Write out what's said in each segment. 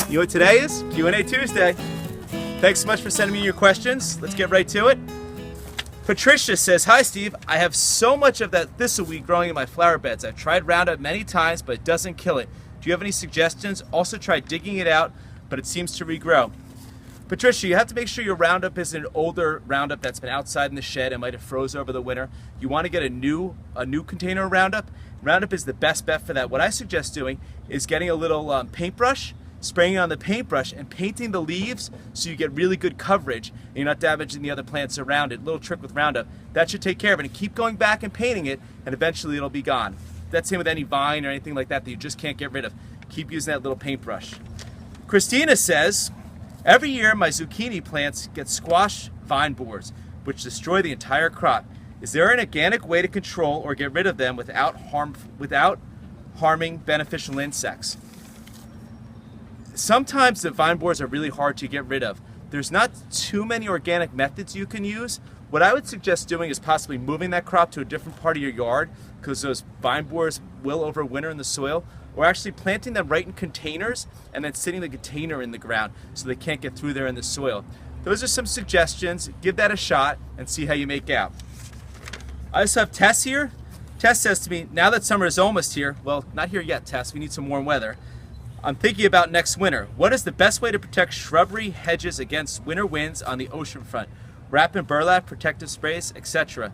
You know what today is? Q&A Tuesday. Thanks so much for sending me your questions. Let's get right to it. Patricia says, "Hi Steve, I have so much of that thistleweed growing in my flower beds. I've tried Roundup many times, but it doesn't kill it. Do you have any suggestions? Also tried digging it out, but it seems to regrow." Patricia, you have to make sure your Roundup is an older Roundup that's been outside in the shed and might have froze over the winter. You want to get a new container of Roundup. Roundup is the best bet for that. What I suggest doing is getting a little paintbrush, spraying it on the paintbrush and painting the leaves so you get really good coverage and you're not damaging the other plants around it. Little trick with Roundup. That should take care of it. And keep going back and painting it and eventually it'll be gone. That's same with any vine or anything like that you just can't get rid of. Keep using that little paintbrush. Christina says, "Every year my zucchini plants get squash vine borers, which destroy the entire crop. Is there an organic way to control or get rid of them without harming beneficial insects?" Sometimes the vine borers are really hard to get rid of. There's not too many organic methods you can use. What I would suggest doing is possibly moving that crop to a different part of your yard because those vine borers will overwinter in the soil, or actually planting them right in containers and then sitting the container in the ground so they can't get through there in the soil. Those are some suggestions. Give that a shot and see how you make out. I also have Tess here. Tess says to me, "Now that summer is almost here," well, not here yet, Tess, we need some warm weather, "I'm thinking about next winter. What is the best way to protect shrubbery hedges against winter winds on the ocean front? Wrap in burlap, protective sprays, etc."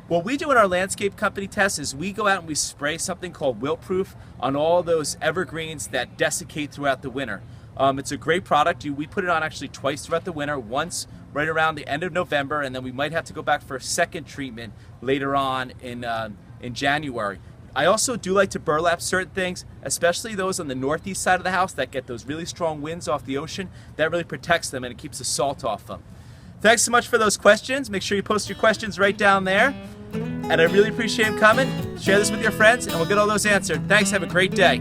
What we do in our landscape company, Tess, is we go out and we spray something called wilt-proof on all those evergreens that desiccate throughout the winter. It's a great product. We put it on actually twice throughout the winter, once right around the end of November, and then we might have to go back for a second treatment later on in January. I also do like to burlap certain things, especially those on the northeast side of the house that get those really strong winds off the ocean. That really protects them and it keeps the salt off them. Thanks so much for those questions. Make sure you post your questions right down there. And I really appreciate them coming. Share this with your friends and we'll get all those answered. Thanks, have a great day.